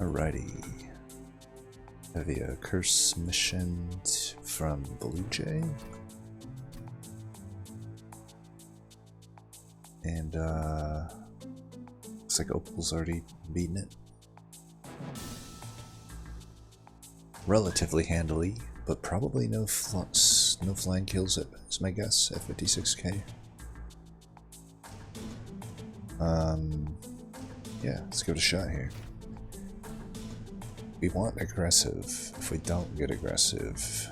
Alrighty. Have a curse mission from Bluejay. And looks like Opal's already beaten it. Relatively handily, but probably no flying kills is my guess at 56k. Yeah, let's give it a shot here. We want aggressive. If we don't get aggressive,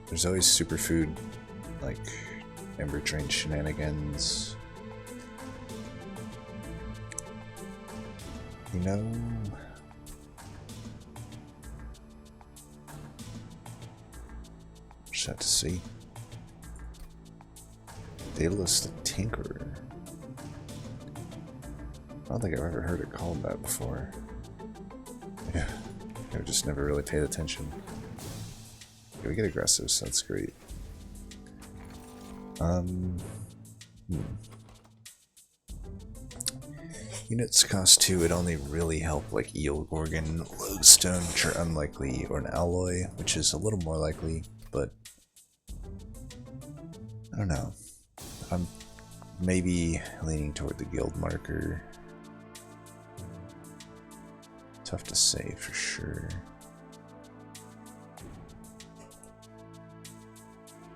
there's always superfood like Imp My Train shenanigans. You know, just have to see. Daedalus the Tinkerer. I don't think I've ever heard it called that before. Yeah, I've just never really paid attention. Okay, we get aggressive, so that's great. Units cost 2 would only really help like Eel Gorgon, Lodestone, which are unlikely, or an Alloy, which is a little more likely, but I don't know. I'm maybe leaning toward the guild marker. Tough to say for sure.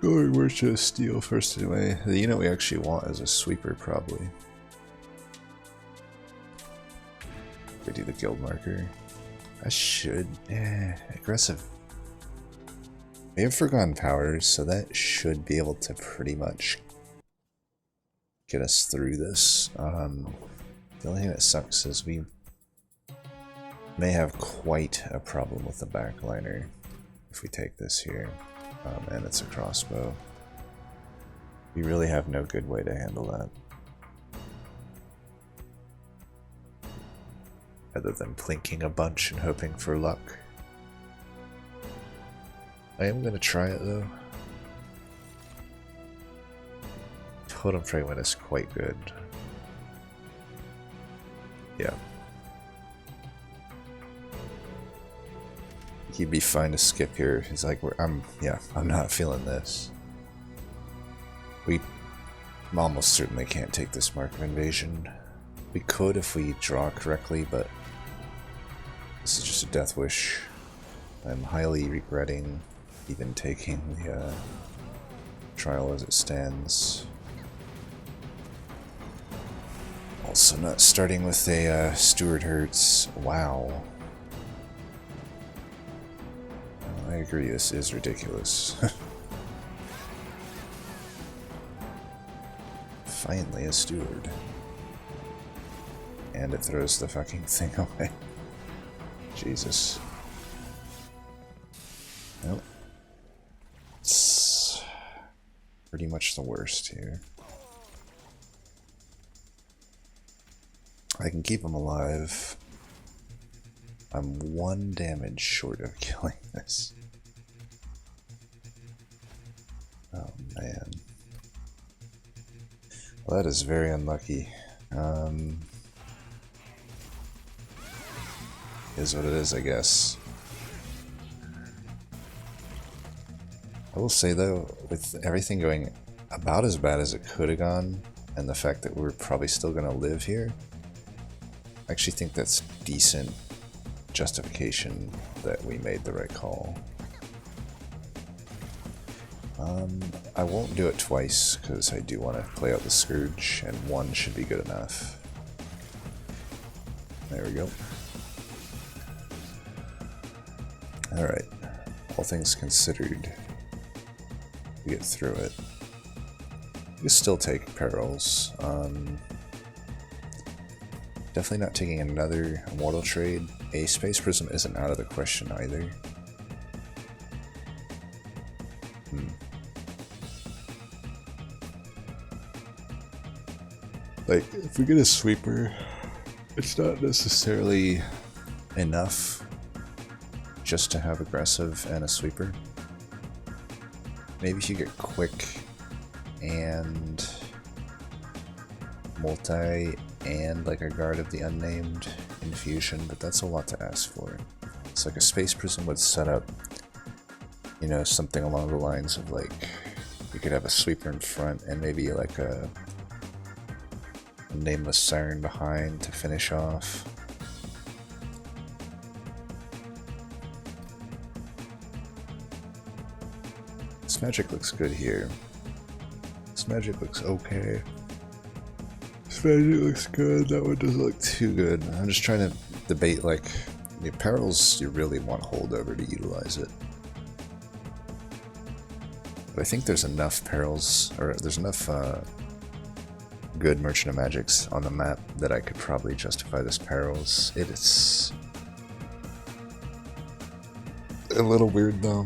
Going where to steal first anyway. The unit we actually want is a sweeper probably. We do the guild marker. I should aggressive. We have forgotten powers, so that should be able to pretty much get us through this. The only thing that sucks is we may have quite a problem with the backliner if we take this here, and it's a crossbow. We really have no good way to handle that. Other than plinking a bunch and hoping for luck. I am going to try it though. Totem Fragment is quite good. Yeah. He'd be fine to skip here. He's like, I'm not feeling this. We almost certainly can't take this mark of invasion. We could if we draw correctly, but this is just a death wish. I'm highly regretting even taking the trial as it stands. Also not starting with a steward hurts. Wow. I agree, this is ridiculous. Finally a steward. And it throws the fucking thing away. Jesus. Nope. It's pretty much the worst here. I can keep him alive. I'm 1 damage short of killing this. Oh man. Well, that is very unlucky. Is what it is, I guess. I will say though, with everything going about as bad as it could have gone, and the fact that we're probably still going to live here, I actually think that's decent justification that we made the right call. I won't do it twice, because I do want to play out the Scourge, and 1 should be good enough. There we go. Alright, all things considered, we get through it. We can still take perils. Definitely not taking another Immortal trade. A Space Prism isn't out of the question either. Like, if we get a sweeper, it's not necessarily enough just to have aggressive and a sweeper. Maybe if you get quick and multi and like a Guard of the Unnamed infusion, but that's a lot to ask for. It's like a Space Prism would set up, you know, something along the lines of like, you could have a sweeper in front and maybe like a Nameless Siren behind to finish off. This magic looks good here. This magic looks okay. This magic looks good. That one doesn't look too good. I'm just trying to debate, like, the perils, you really want holdover to utilize it. But I think there's enough perils, or there's enough good Merchant of Magics on the map that I could probably justify this perils. It is a little weird though,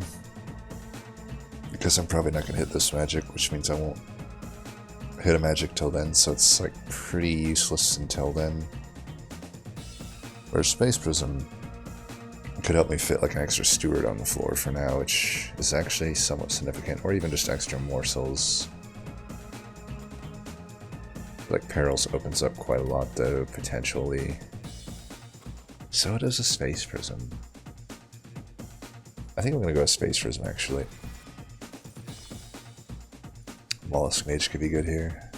because I'm probably not going to hit this magic, which means I won't hit a magic till then, so it's like pretty useless until then. Whereas Space Prism could help me fit like an extra steward on the floor for now, which is actually somewhat significant, or even just extra morsels. Like Perils opens up quite a lot though, potentially. So does a Space Prism. I think I'm gonna go with Space Prism actually. Mollusk Mage could be good here.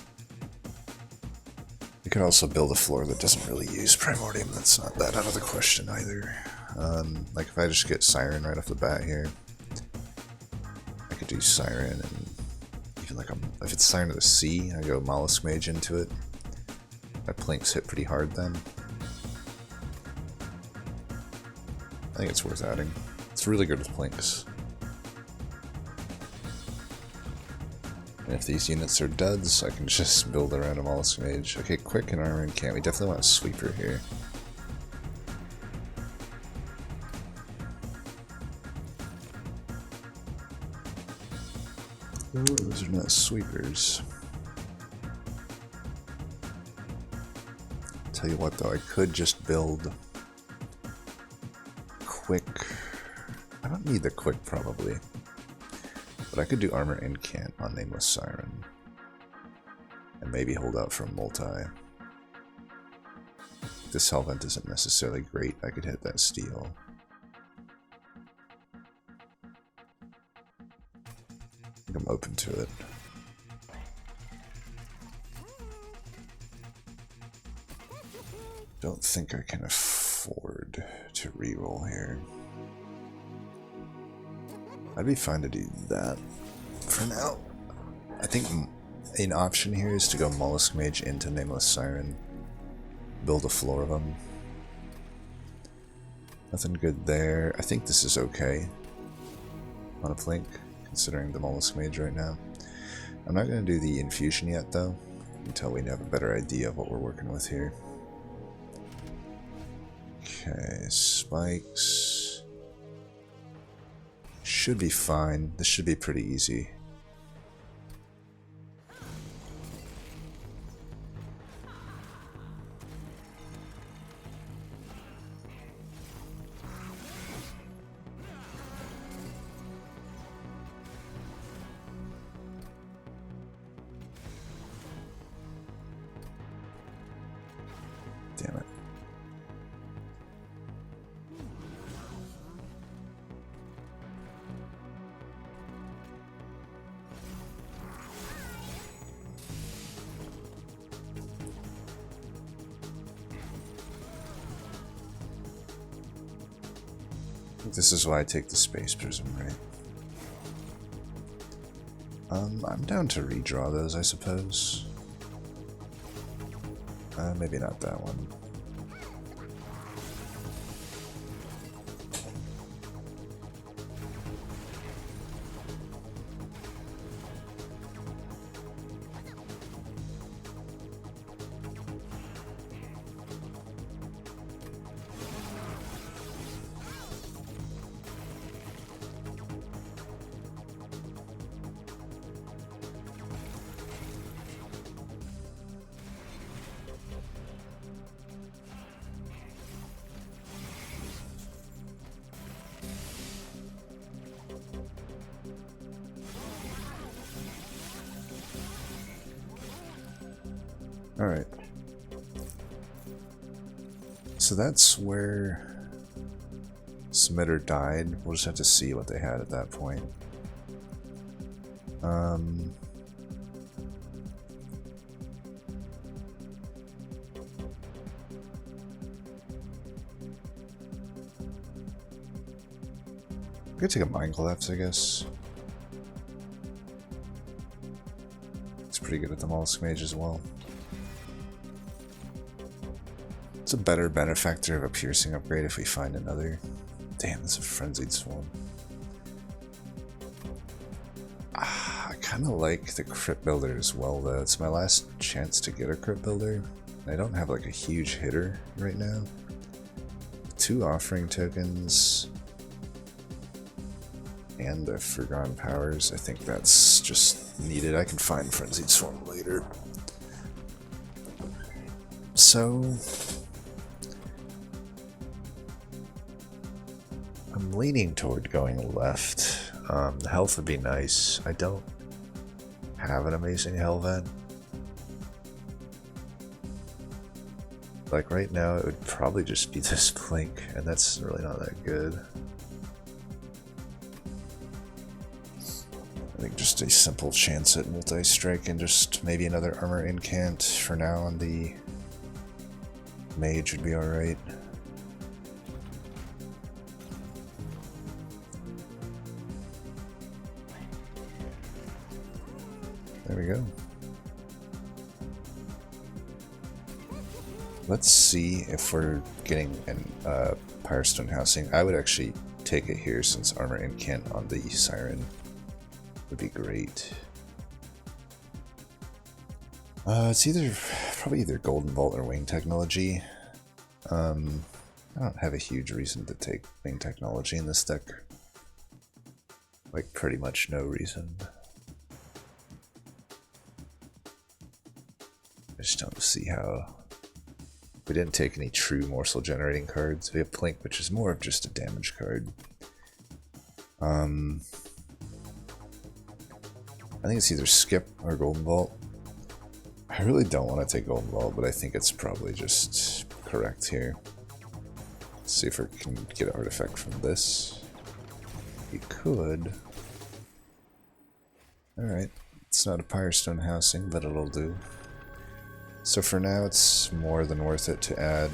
You can also build a floor that doesn't really use Primordium, that's not that out of the question either. Like if I just get Siren right off the bat here, I could do Siren and even like if it's Siren of the Sea, I go Mollusk Mage into it. My Plinks hit pretty hard then. I think it's worth adding. It's really good with Plinks. And if these units are duds, I can just build around a Mollusk Mage. Okay, quick and armor and camp. We definitely want a sweeper here. Oh, those are not sweepers. Tell you what though, I could just build quick. I don't need the quick probably. But I could do armor incant on Nameless Siren. And maybe hold out for a multi. This Hellvent isn't necessarily great, I could hit that steel. I think I'm open to it. Don't think I can afford to reroll here. I'd be fine to do that for now. I think an option here is to go Mollusk Mage into Nameless Siren. Build a floor of them. Nothing good there. I think this is okay on a Flink, considering the Mollusk Mage right now. I'm not going to do the infusion yet though, until we have a better idea of what we're working with here. Okay, spikes. Should be fine. This should be pretty easy. Damn it. This is why I take the Space Prism, right? I'm down to redraw those, I suppose. Maybe not that one. Alright. So that's where Submitter died. We'll just have to see what they had at that point. I'm gonna take a Mind Collapse, I guess. It's pretty good at the Mollusk Mage as well. It's a better benefactor of a piercing upgrade if we find another. Damn, that's a Frenzied Swarm. I kind of like the Crypt Builder as well, though. It's my last chance to get a Crypt Builder. I don't have like a huge hitter right now. 2 Offering Tokens and the Forgotten Powers. I think that's just needed. I can find Frenzied Swarm later. So I'm leaning toward going left. The health would be nice. I don't have an amazing Hellvet. Like right now, it would probably just be this Blink, and that's really not that good. I think just a simple chance at multi-strike and just maybe another armor incant for now on the mage would be alright. There we go. Let's see if we're getting an Pyrestone Housing. I would actually take it here since armor incant on the Siren would be great. It's probably either Golden Vault or Wing Technology. I don't have a huge reason to take Wing Technology in this deck. Like pretty much no reason. I just don't see how. We didn't take any true morsel generating cards. We have Plink, which is more of just a damage card. I think it's either Skip or Golden Vault. I really don't want to take Golden Vault, but I think it's probably just correct here. Let's see if we can get an artifact from this. You could. Alright, it's not a Pyrestone Housing, but it'll do. So for now, it's more than worth it to add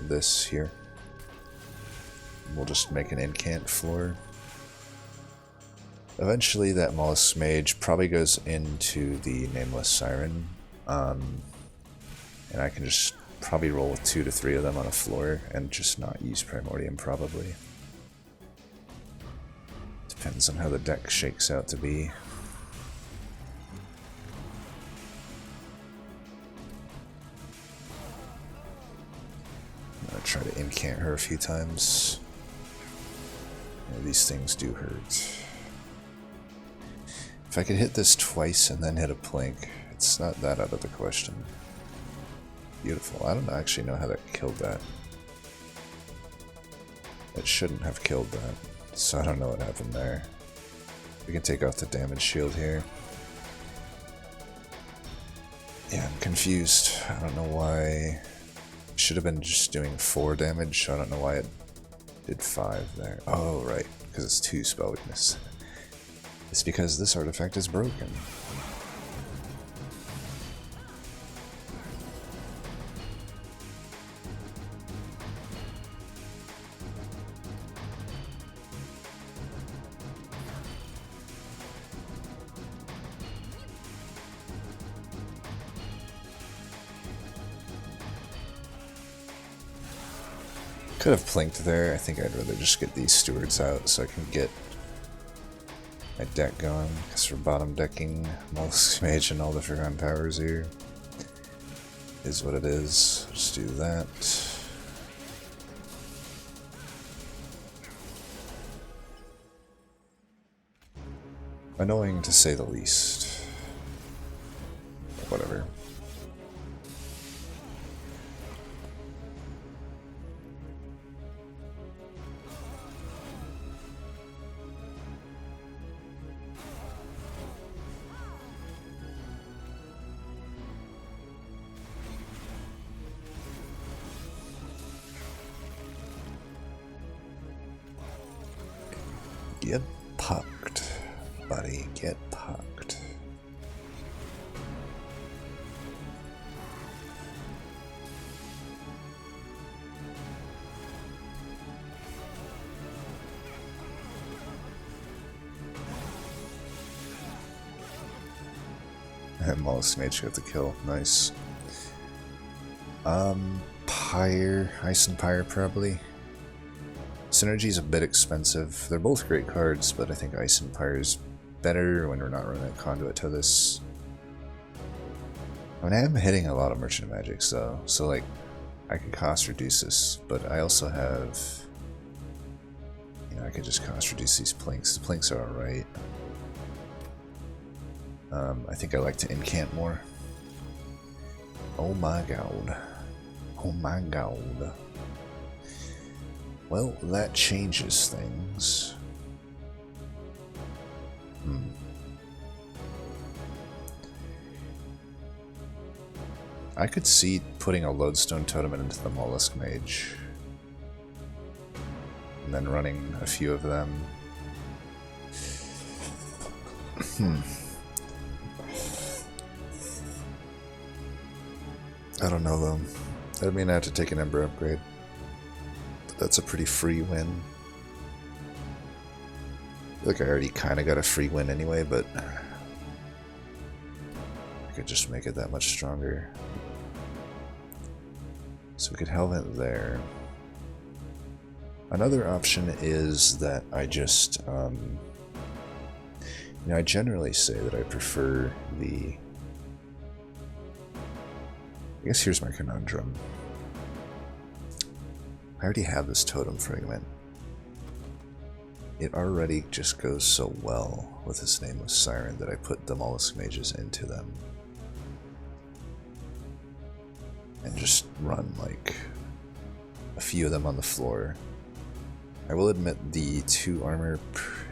this here. We'll just make an incant floor. Eventually that Mollusk Mage probably goes into the Nameless Siren, and I can just probably roll with 2 to 3 of them on a floor and just not use Primordium probably. Depends on how the deck shakes out to be. I'm gonna try to incant her a few times. Yeah, these things do hurt. If I could hit this twice and then hit a Plink, it's not that out of the question. Beautiful. I don't actually know how that killed that. It shouldn't have killed that, so I don't know what happened there. We can take off the damage shield here. Yeah, I'm confused. I don't know why. It should have been just doing 4 damage, so I don't know why it did 5 there. Oh, right, because it's 2 spell weakness. It's because this artifact is broken. Could have Plinked there. I think I'd rather just get these stewards out so I can get my deck going, because we're bottom decking Mollusk Mage and all the Forgotten Powers here. Is what it is. Just do that. Annoying to say the least. Whatever. Get pucked, buddy. Get pucked. And Mollusk Mage got the kill. Nice. Pyre. Ice and Pyre probably. Synergy's a bit expensive. They're both great cards, but I think Ice and Pyre is better when we're not running a Conduit to this. I mean, I am hitting a lot of Merchant Magics though, so like, I could cost reduce this, but I also have, you know, I could just cost reduce these Plinks. The Plinks are alright. I think I like to incant more. Oh my god. Oh my god. Well, that changes things. I could see putting a Lodestone Totem into the Mollusk Mage. And then running a few of them. I don't know though. That'd mean I have to take an Ember upgrade. But that's a pretty free win. I feel like I already kind of got a free win anyway, but I could just make it that much stronger. So we could Hellvent there. Another option is that I just, you know, I generally say that I prefer the, I guess here's my conundrum. I already have this Totem Fragment. It already just goes so well with this Nameless Siren that I put the Mollusk Mages into them. And just run like a few of them on the floor. I will admit the 2 armor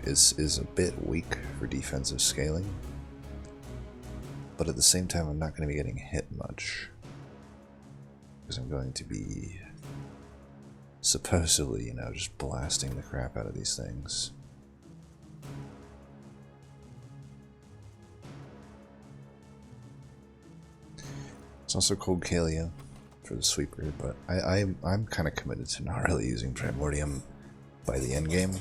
is a bit weak for defensive scaling. But at the same time, I'm not going to be getting hit much. Because I'm going to be supposedly, you know, just blasting the crap out of these things. It's also Cold Kalia for the sweeper, but I'm kind of committed to not really using Primordium by the end game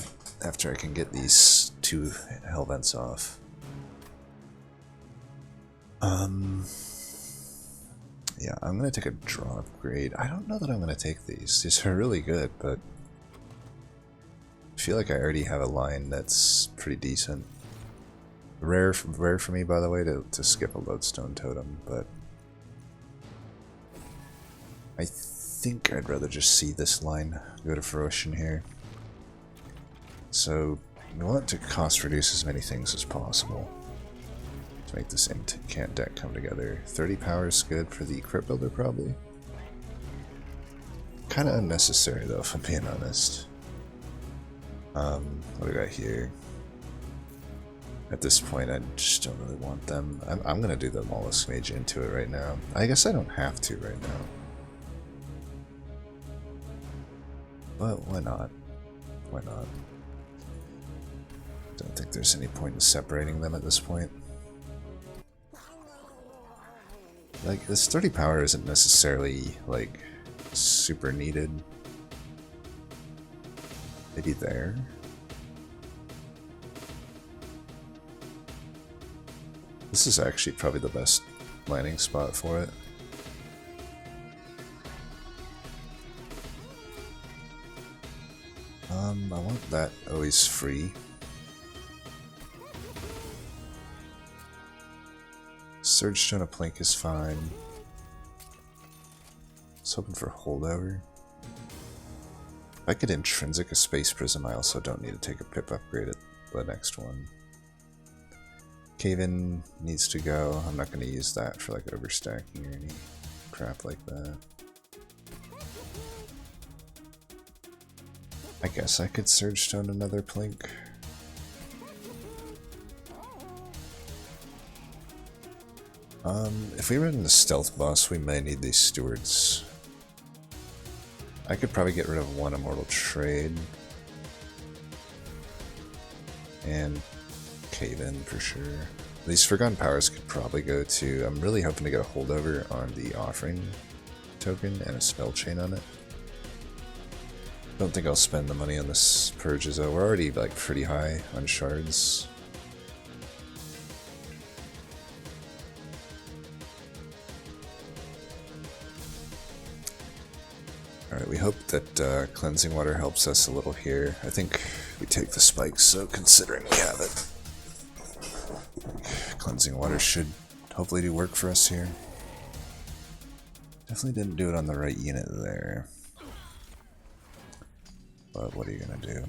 after I can get these 2 Hellvents off. Yeah, I'm gonna take a draw upgrade. I don't know that I'm gonna take these. These are really good, but I feel like I already have a line that's pretty decent. Rare for me, by the way, to skip a Lodestone Totem, but I think I'd rather just see this line go to fruition here. So we want to cost reduce as many things as possible to make this incant deck come together. 30 power is good for the Crypt Builder, probably. Kind of unnecessary though, if I'm being honest. What do we got here? At this point, I just don't really want them. I'm gonna do the Mollusk Mage into it right now. I guess I don't have to right now. But why not? Why not? Don't think there's any point in separating them at this point. Like, this 30 power isn't necessarily, like, super needed. Maybe there? This is actually probably the best landing spot for it. I want that always free. Surge Stone of Plink is fine. Just hoping for holdover. If I could intrinsic a Space Prism, I also don't need to take a pip upgrade at the next one. Cave-In needs to go. I'm not going to use that for like overstacking or any crap like that. I guess I could Surge Stone another Plink. If we run into Stealth Boss, we may need these Stewards. I could probably get rid of one Immortal Trade. And Cave In for sure. These Forgotten Powers could probably go to... I'm really hoping to get a holdover on the Offering token and a Spell Chain on it. Don't think I'll spend the money on this Purges though. We're already like pretty high on shards. Alright, we hope that Cleansing Water helps us a little here. I think we take the spikes, so considering we have it, Cleansing Water should hopefully do work for us here. Definitely didn't do it on the right unit there. But what are you gonna do?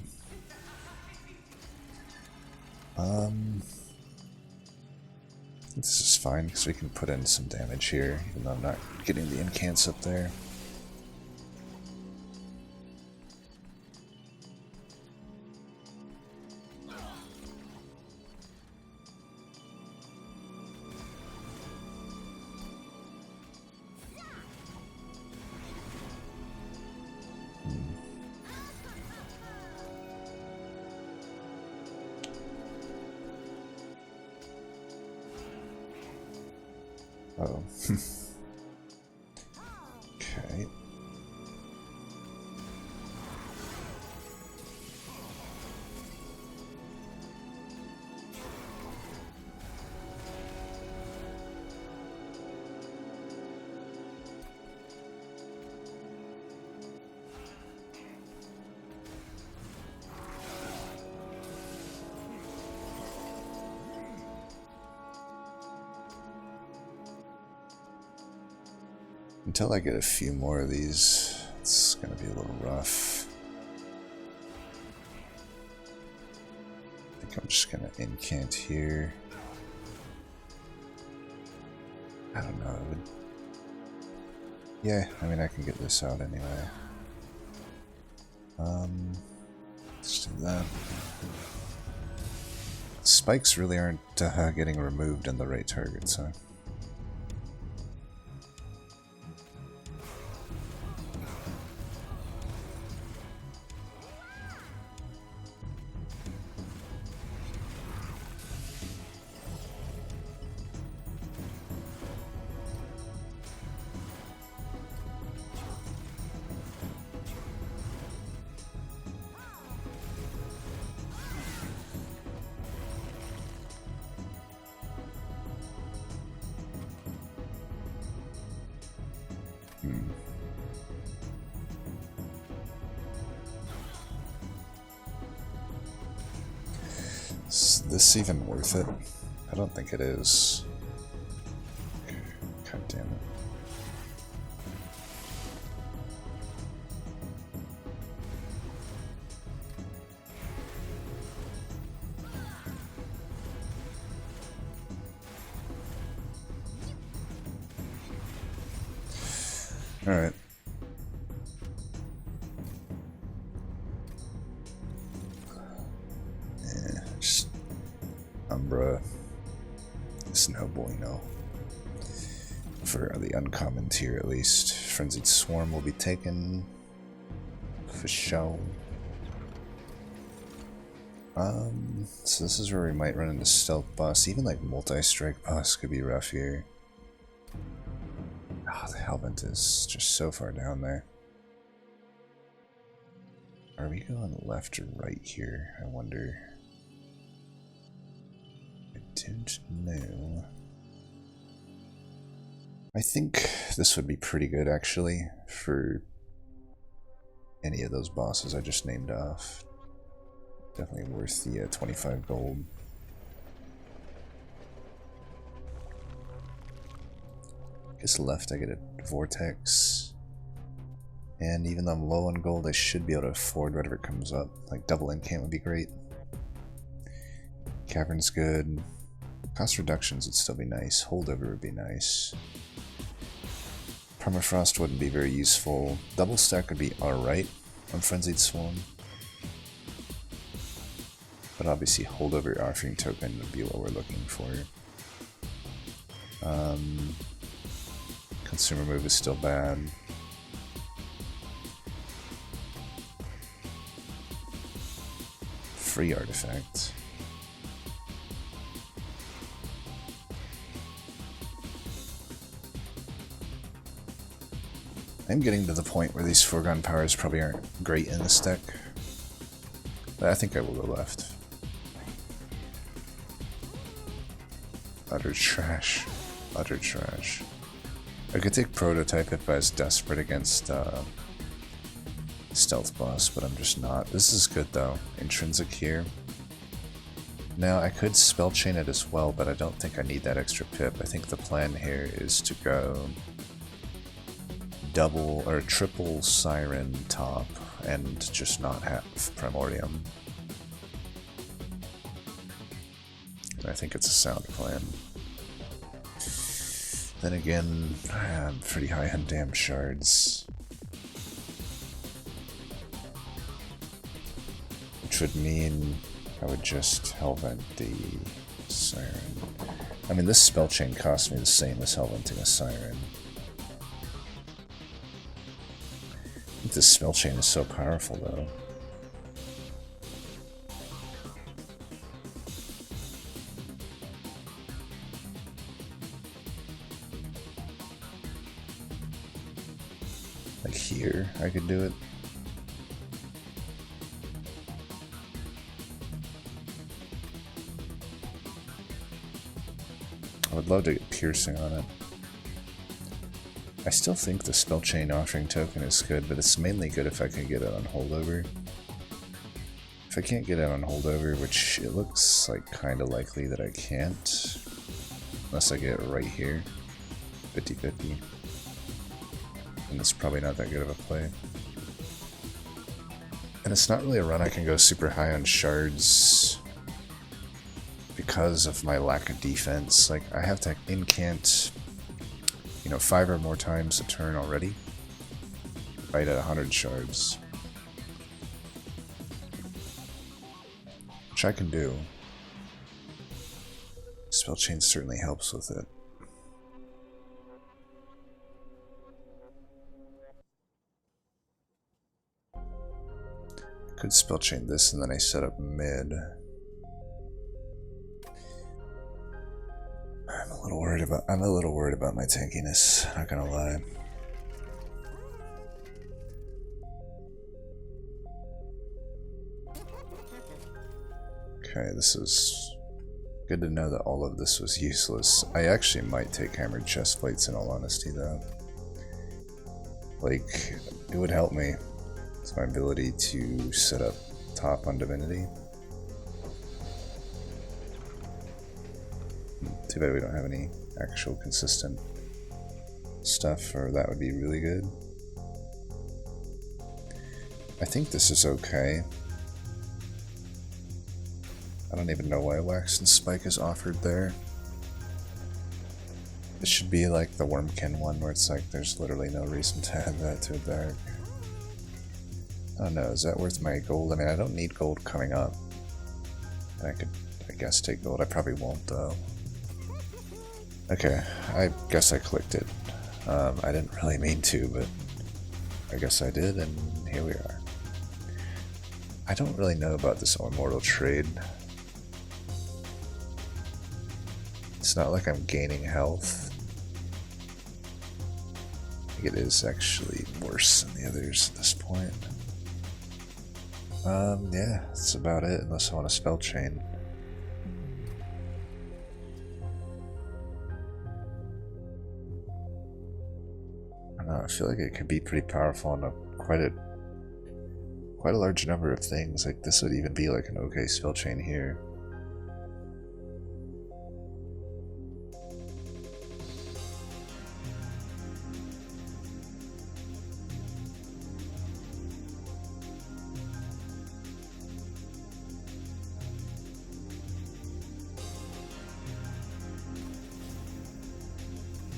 This is fine because we can put in some damage here, even though I'm not getting the incants up there. Oh. Okay. Until I get a few more of these, it's gonna be a little rough. I think I'm just gonna incant here. I don't know. Yeah, I mean I can get this out anyway. Let's do that. Spikes really aren't getting removed in the right targets, huh? Is this even worth it? I don't think it is. God damn it. Alright. Yeah, just Umbra. It's no bueno. For the uncommon tier at least. Frenzied Swarm will be taken. For show. So this is where we might run into stealth boss. Even like multi-strike boss could be rough here. Oh, the Hellbent is just so far down there. Are we going left or right here? I wonder. I don't know. I think this would be pretty good actually for any of those bosses I just named off. Definitely worth the 25 gold. Guess left I get a Vortex. And even though I'm low on gold, I should be able to afford whatever comes up. Like double incant would be great. Cavern's good. Cost reductions would still be nice. Holdover would be nice. Permafrost wouldn't be very useful. Double stack would be alright on Frenzied Swarm. But obviously holdover offering token would be what we're looking for. Consumer move is still bad. Free artifact. I'm getting to the point where these foregone powers probably aren't great in this deck. But I think I will go left. Utter trash. Utter trash. I could take Prototype if I was desperate against Stealth Boss, but I'm just not. This is good though. Intrinsic here. Now I could Spell Chain it as well, but I don't think I need that extra pip. I think the plan here is to go double or triple Siren top and just not have Primordium. I think it's a sound plan. Then again, I'm pretty high on damn shards. Which would mean I would just Hellvent the Siren. I mean, this spell chain cost me the same as Hellventing a Siren. I think this spell chain is so powerful though. Like here, I could do it. I would love to get piercing on it. I still think the spell chain offering token is good, but it's mainly good if I can get it on holdover. If I can't get it on holdover, which it looks like kind of likely that I can't, unless I get it right here, 50-50. And it's probably not that good of a play. And it's not really a run I can go super high on shards because of my lack of defense. Like, I have to incant, you know, 5 or more times a turn already. Right at 100 shards. Which I can do. Spell chain certainly helps with it. Could spell chain this and then I set up mid. I'm a little worried about my tankiness, not gonna lie. Okay, this is good to know that all of this was useless. I actually might take hammered chest plates in all honesty though. Like, it would help me. It's my ability to set up top on Divinity. Too bad we don't have any actual consistent stuff, or that would be really good. I think this is okay. I don't even know why Wax and Spike is offered there. This should be like the Wormkin one where it's like there's literally no reason to add that to a deck. I don't know, is that worth my gold? I mean, I don't need gold coming up. I could, I guess, take gold. I probably won't though. Okay, I guess I clicked it. I didn't really mean to, but I guess I did, and here we are. I don't really know about this Immortal trade. It's not like I'm gaining health. I think it is actually worse than the others at this point. Yeah, that's about it, unless I want a spell chain. I don't know, I feel like it could be pretty powerful on quite a large number of things. Like, this would even be like an okay spell chain here.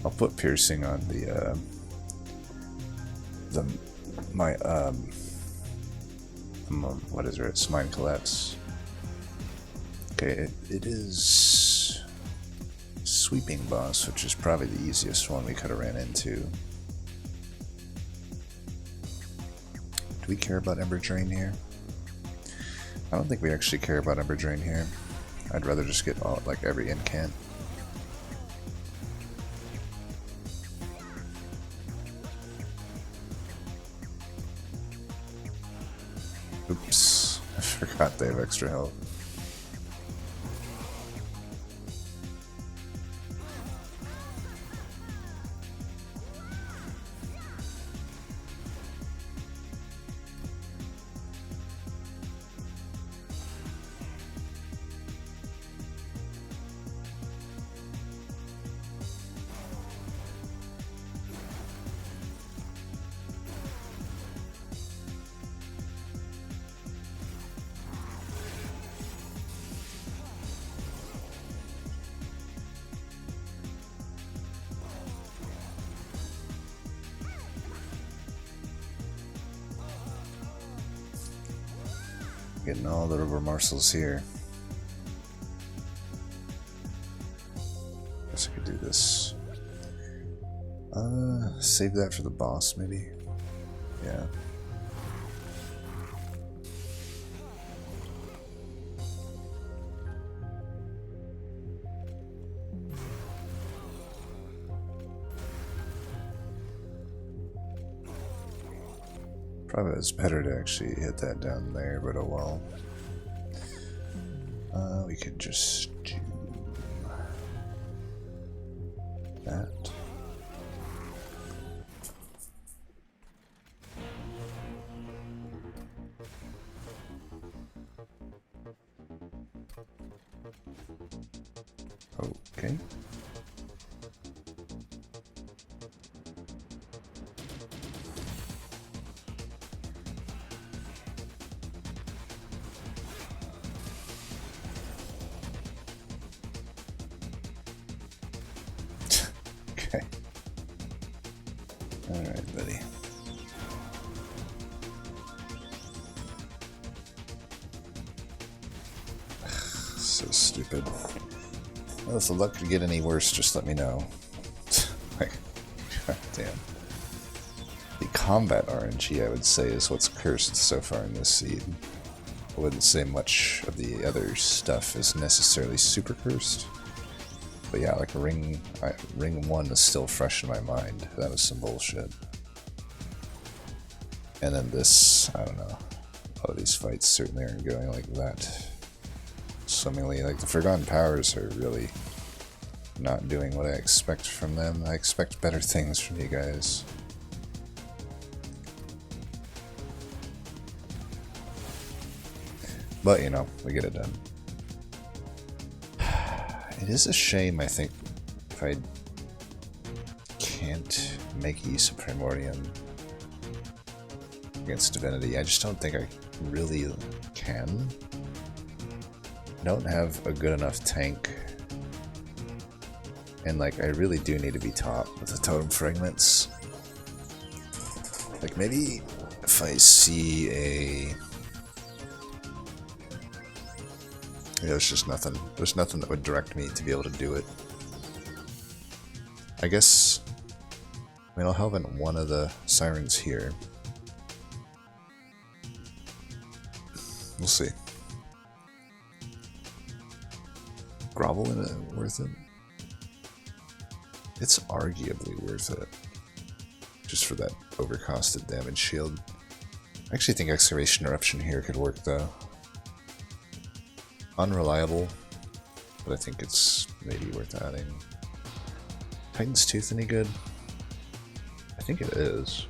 I'll put piercing on what is it? Mind Collapse. Okay, it is Sweeping Boss, which is probably the easiest one we could have ran into. Do we care about Ember Drain here? I don't think we actually care about Ember Drain here. I'd rather just get all, like, every incant. Oops, I forgot they have extra health. Getting all the rubber morsels here. Guess I could do this. Save that for the boss, maybe? Yeah. Probably it's better to actually hit that down there, but oh well. We could just do that. Okay. Okay. Alright, buddy. So stupid. Well, if the luck could get any worse, just let me know. Like, god damn. The combat RNG, I would say, is what's cursed so far in this seed. I wouldn't say much of the other stuff is necessarily super cursed. But yeah, like Ring 1 is still fresh in my mind. That was some bullshit. And then this, I don't know. Oh, these fights certainly aren't going like that. Swimmingly, like the Forgotten Powers are really not doing what I expect from them. I expect better things from you guys. But, you know, we get it done. It is a shame, I think, if I can't make use of Primordium against Divinity. I just don't think I really can. I don't have a good enough tank. And, like, I really do need to be top with the Totem Fragments. Like, maybe if I see a... Yeah, there's just nothing. There's nothing that would direct me to be able to do it. I guess... I mean, I'll help in one of the Sirens here. We'll see. Grovel in it, worth it? It's arguably worth it. Just for that overcosted damage shield. I actually think Excavation Eruption here could work though. Unreliable, but I think it's maybe worth adding. Titan's Tooth any good? I think it is.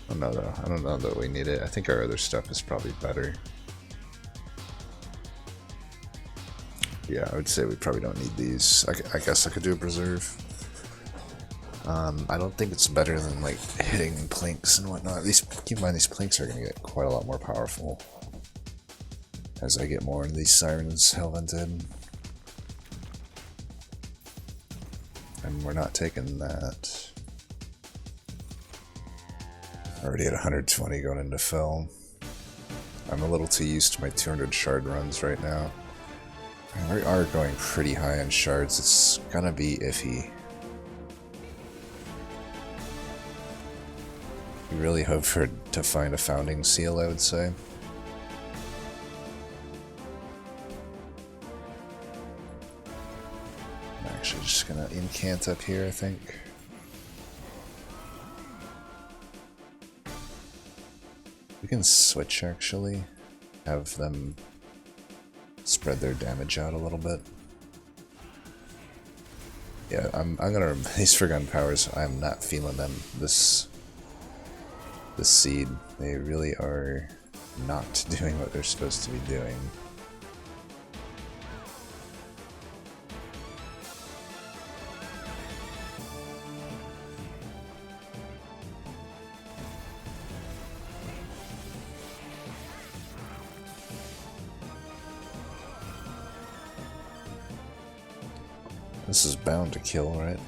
I don't know though. I don't know that we need it. I think our other stuff is probably better. Yeah, I would say we probably don't need these. I guess I could do a Preserve. I don't think it's better than like hitting Plinks and whatnot. These, keep in mind, these Plinks are going to get quite a lot more powerful as I get more of these Sirens Hellvented. And we're not taking that. Already at 120 going into Fell. I'm a little too used to my 200 shard runs right now. And we are going pretty high on shards. It's gonna be iffy. You really hope to find a Founding Seal, I would say. I'm actually just gonna incant up here, I think. We can switch actually, have them spread their damage out a little bit. Yeah, I'm gonna these Forgotten Powers. I'm not feeling them. This seed, they really are not doing what they're supposed to be doing. This is bound to kill, right?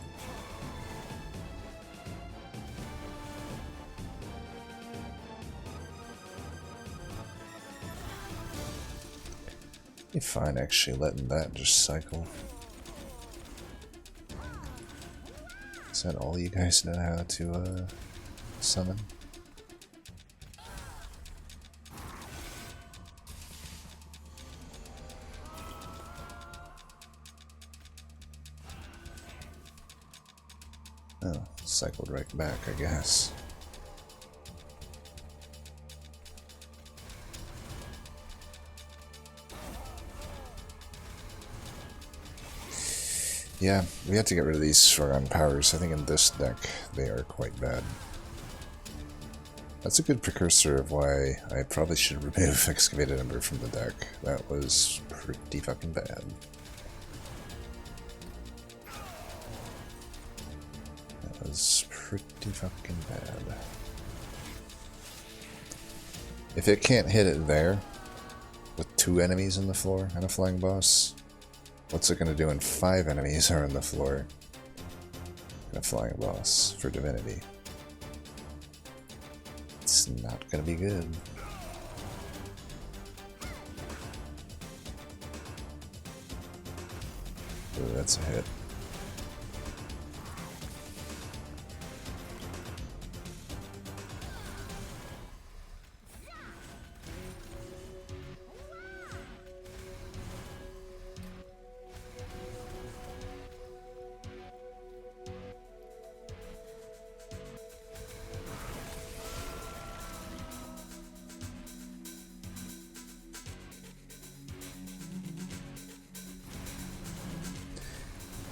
Be fine actually letting that just cycle. Is that all you guys know how to summon? Oh, cycled right back, I guess. Yeah, we have to get rid of these Forgotten Powers. I think in this deck they are quite bad. That's a good precursor of why I probably should remove Excavated Ember from the deck. That was pretty fucking bad. That was pretty fucking bad. If it can't hit it there, with 2 enemies on the floor and a flying boss, what's it gonna do when 5 enemies are on the floor and a flying boss for Divinity? It's not gonna be good. Ooh, that's a hit.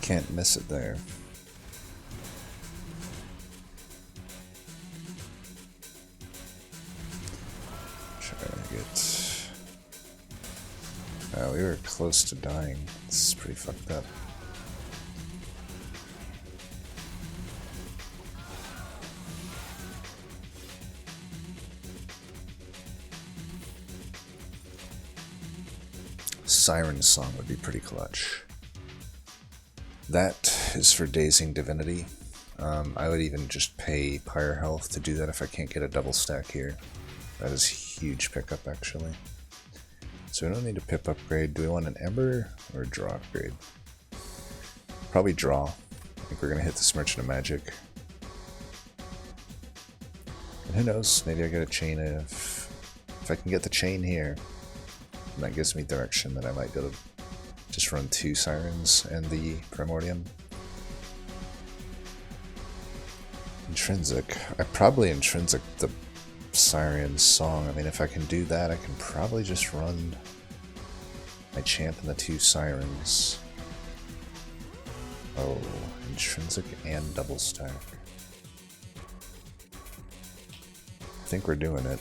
Can't miss it there. Try to get... Oh, we were close to dying. This is pretty fucked up. Siren Song would be pretty clutch. That is for dazing Divinity. I would even just pay Pyre Health to do that if I can't get a double stack here. That is huge pickup actually. So we don't need a pip upgrade. Do we want an Ember or a draw upgrade? Probably draw. I think we're gonna hit this Merchant of Magic. And who knows, maybe I get a chain if I can get the chain here, and that gives me direction, that I might be able to just run 2 Sirens and the Primordium. Intrinsic. I probably Intrinsic the Siren Song. I mean, if I can do that, I can probably just run my champ and the 2 Sirens. Oh, Intrinsic and double stack. I think we're doing it.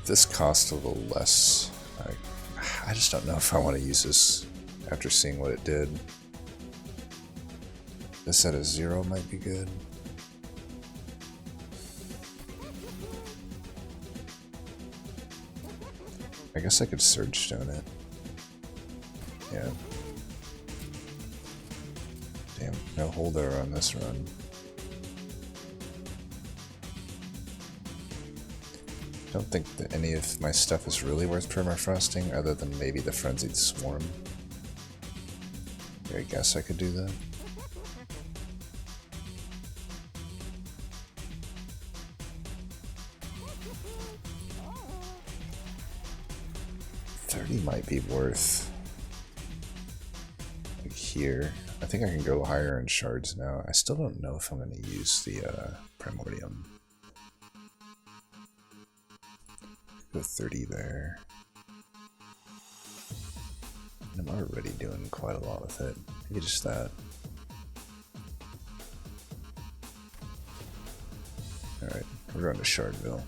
This costs a little less. I just don't know if I want to use this after seeing what it did. This at a 0 might be good. I guess I could Surge Stone it. Yeah. Damn, no holder on this run. Don't think that any of my stuff is really worth permafrosting, other than maybe the Frenzied Swarm. I guess I could do that. $30 might be worth. Like, here. I think I can go higher in shards now. I still don't know if I'm going to use the Primordium. Go 30 there. And I'm already doing quite a lot with it. Maybe just that. Alright, we're going to Shardville.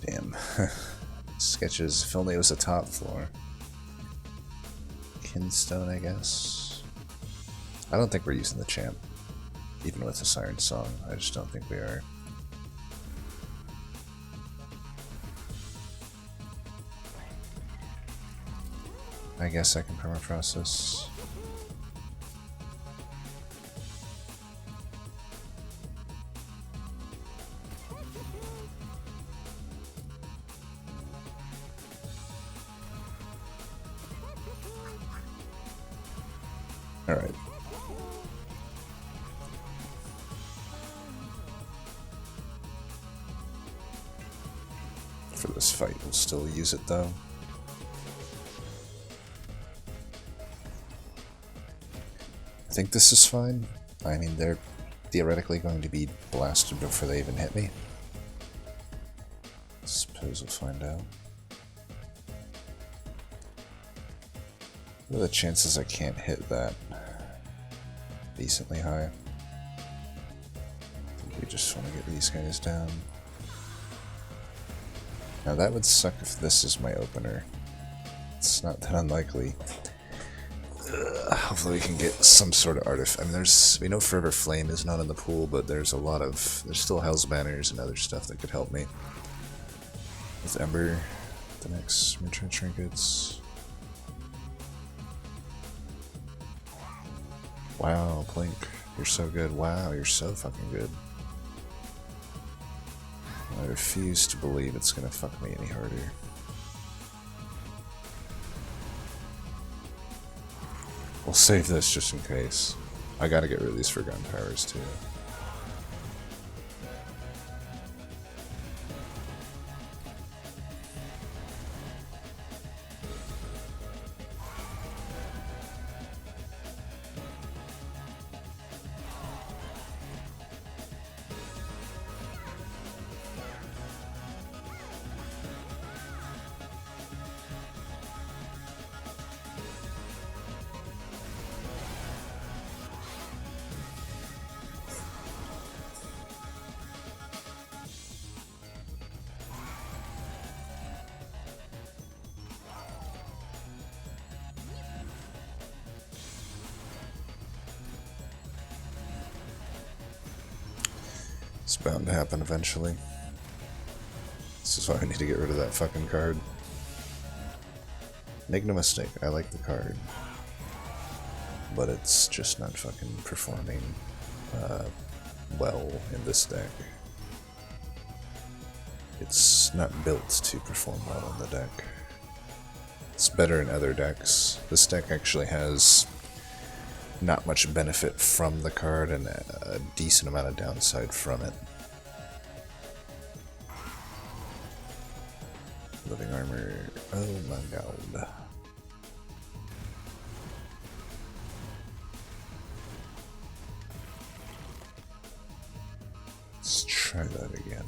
Damn. Sketches, if only it was a top floor. Kinstone, I guess. I don't think we're using the champ. Even with the Siren Song, I just don't think we are. I guess I can permafrost this. Alright. For this fight, we'll still use it though. I think this is fine. I mean, they're theoretically going to be blasted before they even hit me. Suppose we'll find out. What are the chances I can't hit that decently high? I think we just want to get these guys down. Now that would suck if this is my opener. It's not that unlikely. Hopefully we can get some sort of artifact. I mean, we know Forever Flame is not in the pool, but there's still Hell's Banners and other stuff that could help me. With Ember, the next Merchant Trinkets. Wow, Blink, you're so good. Wow, you're so fucking good. I refuse to believe it's gonna fuck me any harder. We'll save this just in case. I gotta get rid of these Forgotten Powers too. It's bound to happen eventually. This is why I need to get rid of that fucking card. Make no mistake, I like the card. But it's just not fucking performing well in this deck. It's not built to perform well in the deck. It's better in other decks. This deck actually has not much benefit from the card and a decent amount of downside from it. Living Armor, oh my god. Let's try that again.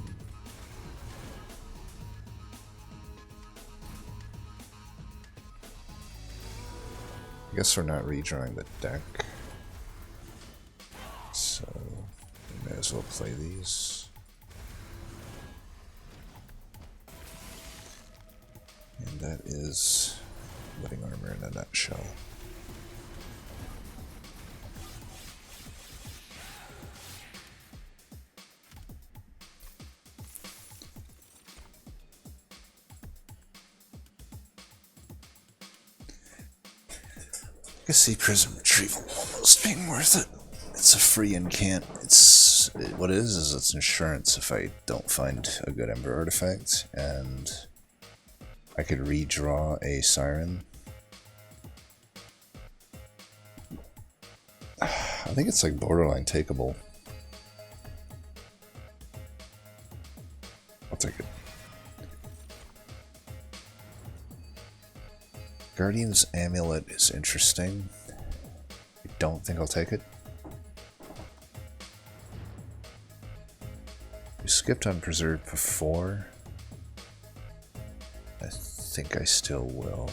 I guess we're not redrawing the deck, so we may as well play these. And that is Living Armor in a nutshell. I can see Prism Retrieval almost being worth it. It's a free incant. What it is it's insurance if I don't find a good Ember artifact, and I could redraw a Siren. I think it's like borderline takeable. I'll take it. Guardian's Amulet is interesting. I don't think I'll take it. We skipped on Preserve before. I think I still will.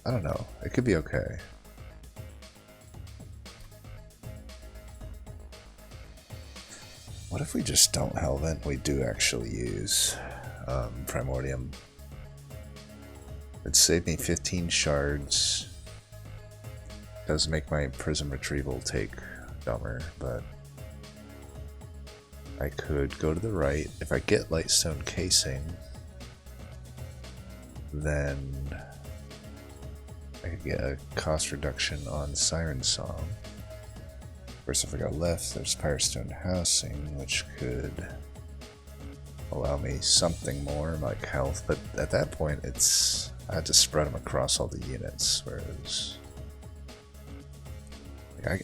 I don't know. It could be okay. What if we just don't Hellvent? We do actually use Primordium. It'd save me 15 shards. Does make my Prism Retrieval take dumber, but I could go to the right. If I get Lightstone Casing, then I could get a cost reduction on Siren Song. Of course, if I go left, there's Firestone Housing, which could allow me something more like health, but at that point I had to spread them across all the units, whereas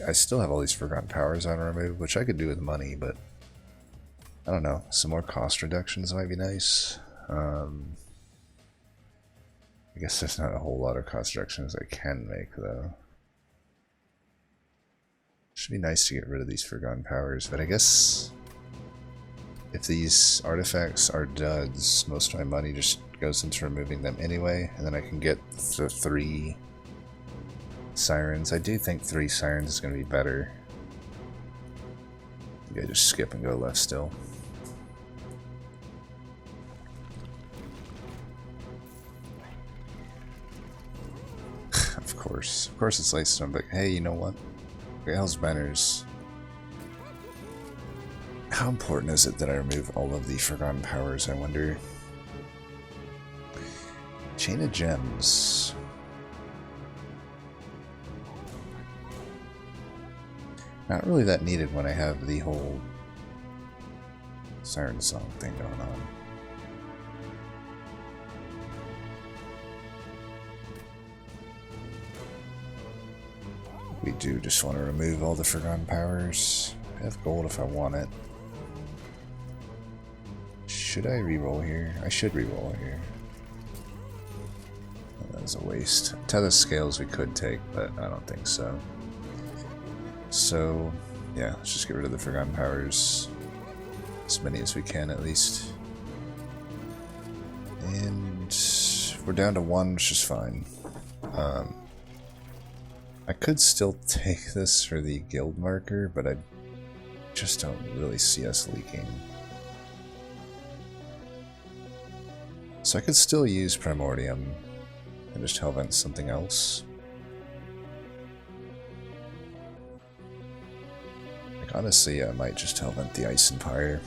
I still have all these Forgotten Powers on remove, which I could do with money, but I don't know, some more cost reductions might be nice. I guess there's not a whole lot of cost reductions I can make, though. Should be nice to get rid of these Forgotten Powers, but I guess if these artifacts are duds, most of my money just goes into removing them anyway, and then I can get the 3 Sirens. I do think 3 Sirens is going to be better. I think I just skip and go left still. Of course it's Lightstone, but hey, you know what? Hell's Banners. How important is it that I remove all of the Forgotten Powers, I wonder? Chain of Gems. Not really that needed when I have the whole Siren Song thing going on. We do just want to remove all the Forgotten Powers. I have gold if I want it. Should I reroll here? I should reroll here. Oh, that was a waste. Tether Scales we could take, but I don't think so. So, yeah, let's just get rid of the Forgotten Powers. As many as we can, at least. And we're down to 1, which is fine. I could still take this for the guild marker, but I just don't really see us leaking. So I could still use Primordium and just Hellvent something else. Like, honestly, I might just Hellvent the Ice Empire.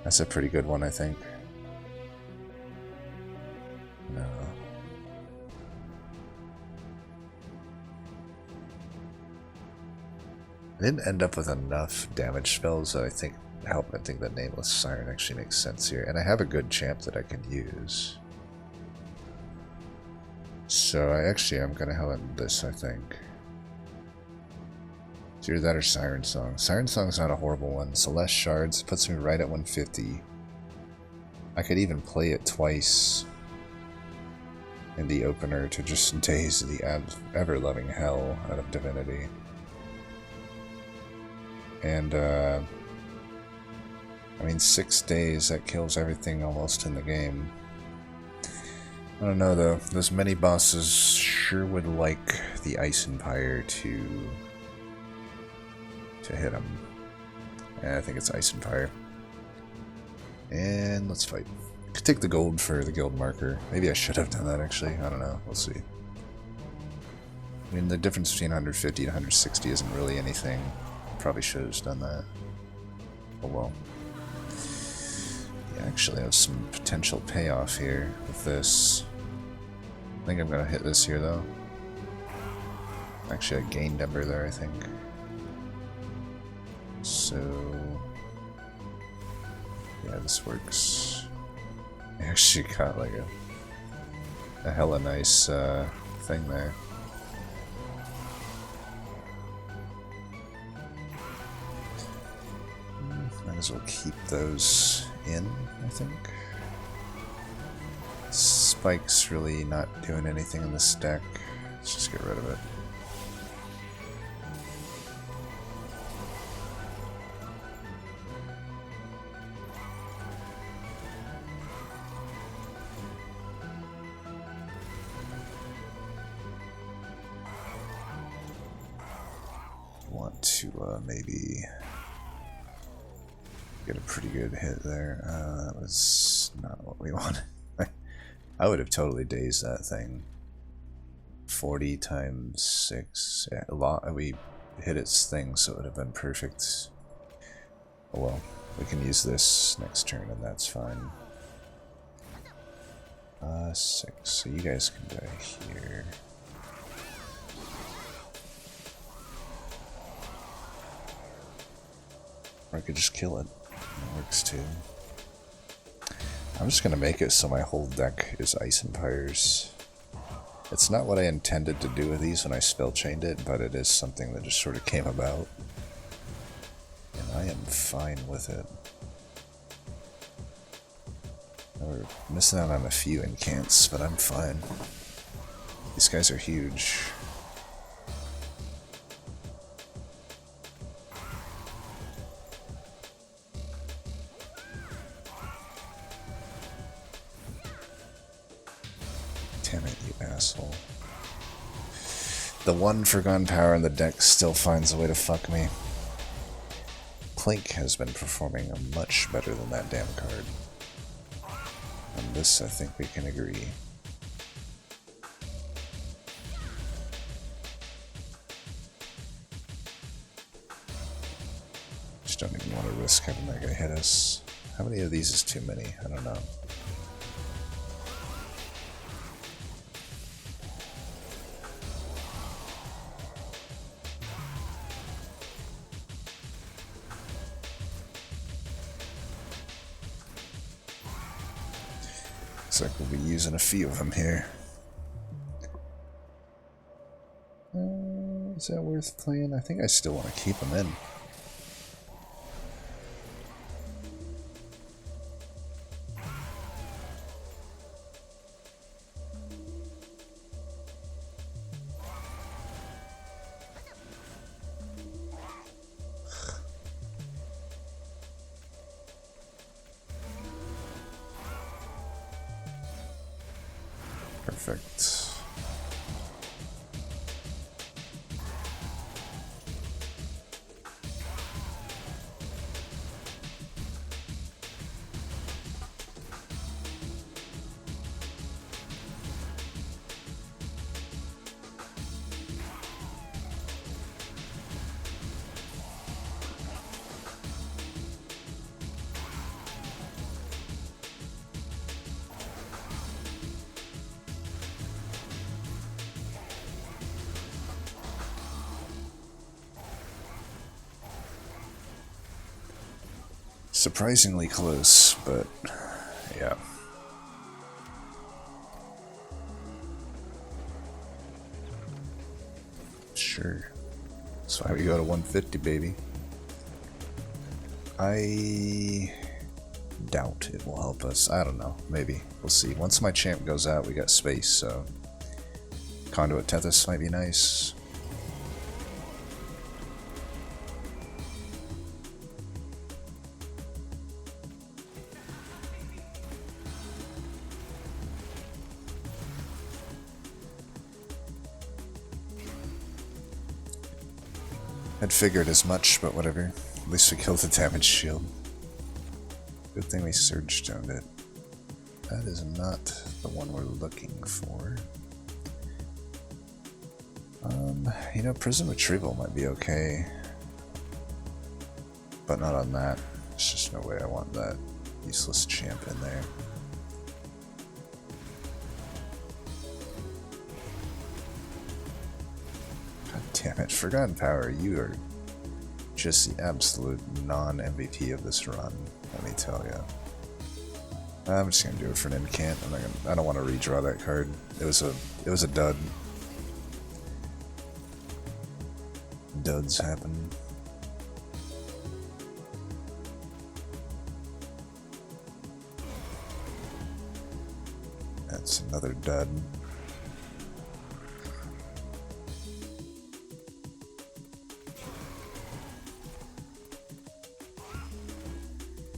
That's a pretty good one, I think. No. I didn't end up with enough damage spells that I think I think that Nameless Siren actually makes sense here. And I have a good champ that I can use. So I actually am going to Hellvent this, I think. It's either that or Siren Song. Siren Song's not a horrible one. So less shards puts me right at 150. I could even play it twice in the opener to just daze the ever-loving hell out of Divinity. And, I mean, 6 days, that kills everything almost in the game. I don't know, though. Those mini bosses sure would like the Ice Empire to hit them. And I think it's Ice Empire. And let's fight. Could take the gold for the guild marker. Maybe I should have done that, actually. I don't know. We'll see. I mean, the difference between 150 and 160 isn't really anything. Probably should have just done that. Oh well. Yeah, actually have some potential payoff here with this. I think I'm gonna hit this here though. Actually, I gained Ember there, I think. So yeah, this works. I actually got like a hella nice thing there. Might as well keep those in, I think. Spike's really not doing anything in this deck. Let's just get rid of it. Want to maybe get a pretty good hit there. That was not what we wanted. I would have totally dazed that thing. 40 times 6. Yeah, a lot. We hit its thing, so it would have been perfect. Oh well, we can use this next turn, and that's fine. 6. So you guys can die here. Or I could just kill it. That works too. I'm just gonna make it so my whole deck is Ice Empires. It's not what I intended to do with these when I spell chained it, but it is something that just sort of came about. And I am fine with it. We're missing out on a few incants, but I'm fine. These guys are huge. Damn it, you asshole. The one Forgotten Power in the deck still finds a way to fuck me. Clink has been performing much better than that damn card. On this, I think we can agree. Just don't even want to risk having that guy hit us. How many of these is too many? I don't know. Looks like we'll be using a few of them here. Is that worth playing? I think I still want to keep them in. Perfect. Surprisingly close, but yeah. Sure. That's why we go to 150, baby. I doubt it will help us. I don't know. Maybe. We'll see. Once my champ goes out, we got space, so Conduit Tethys might be nice. I'd figured as much, but whatever. At least we killed the damage shield. Good thing we surge stoned it. That is not the one we're looking for. You know, Prison Retrieval might be okay. But not on that. There's just no way I want that useless champ in there. God damn it, Forgotten Power, you are just the absolute non-MVP of this run, let me tell you. I'm just gonna do it for an incant. I don't want to redraw that card. It was a dud. Duds happen. That's another dud.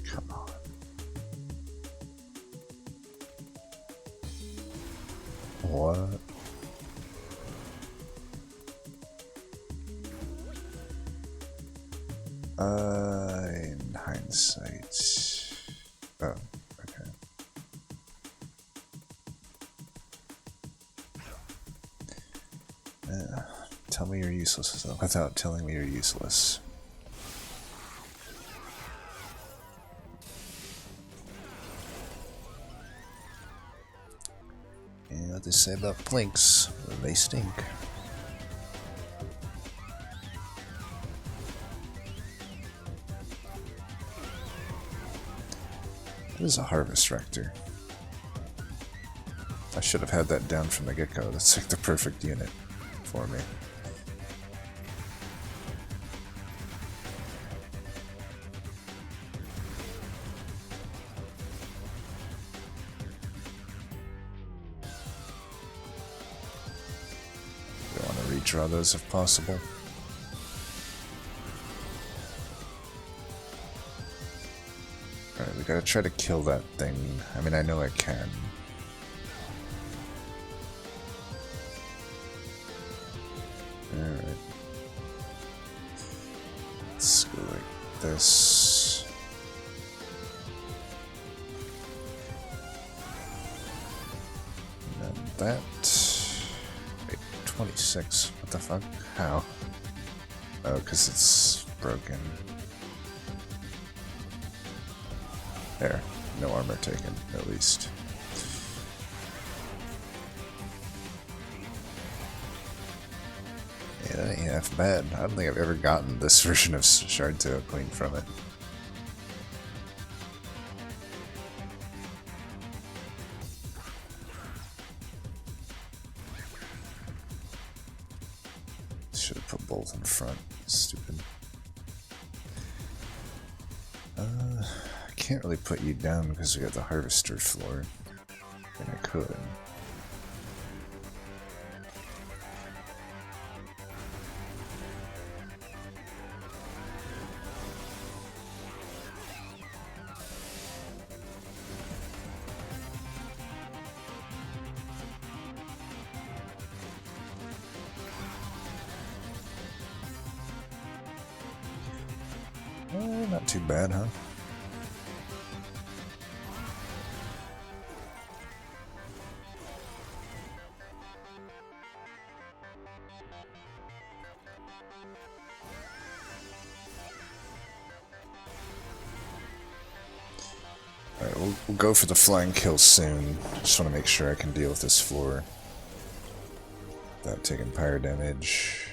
Come on. What? In hindsight. Oh, okay. Tell me you're useless without telling me you're useless. And what they say about plinks, they stink. What is a harvest rector? I should have had that down from the get-go. That's like the perfect unit for me. I want to redraw those if possible. Alright, we gotta try to kill that thing. I mean, I know I can. Alright. Let's go like this. And then that. Wait, 26. What the fuck? How? Oh, because it's broken. There. No armor taken, at least. Yeah, that ain't half bad. I don't think I've ever gotten this version of Shardtail Queen from it. Should have put both in front. Stupid. I can't really put you down because we got the harvester floor. And I could. Not too bad, huh? Alright, we'll go for the flying kill soon. Just want to make sure I can deal with this floor without taking pyre damage.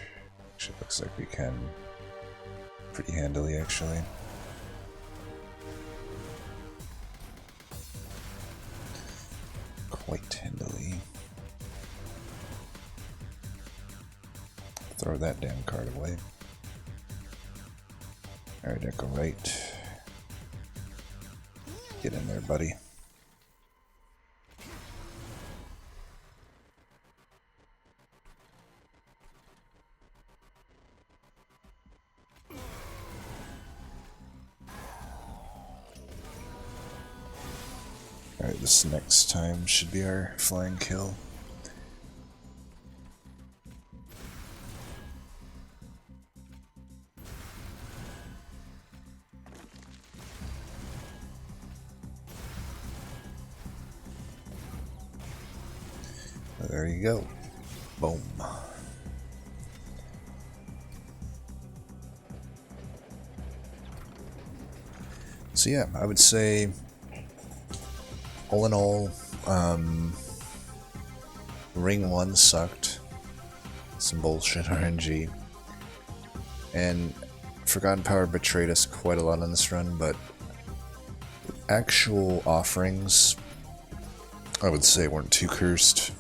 Actually, looks like we can pretty handily, actually. Quite handily. Throw that damn card away. Alright, Echo right. Get in there, buddy. Alright, this next time should be our flying kill. There you go. Boom. So yeah, I would say all in all, Ring 1 sucked. Some bullshit RNG. And Forgotten Power betrayed us quite a lot on this run, but actual offerings, I would say, weren't too cursed.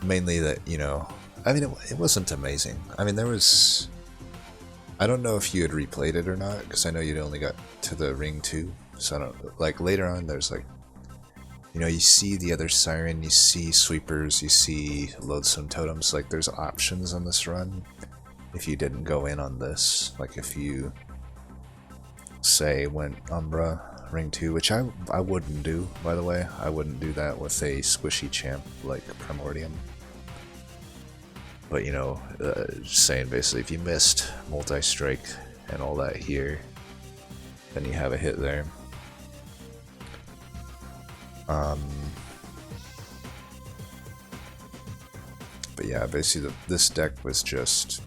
Mainly that, you know, I mean, it wasn't amazing. I mean, there was I don't know if you had replayed it or not, because I know you'd only got to the ring 2. So I don't, like later on there's like, you know, you see the other siren, you see sweepers, you see loadsome totems, like there's options on this run. If you didn't go in on this, like if you say went Umbra ring 2, which I wouldn't do, by the way. I wouldn't do that with a squishy champ like Primordium. But you know, just saying basically, if you missed multi-strike and all that here, then you have a hit there. But yeah, basically this deck was just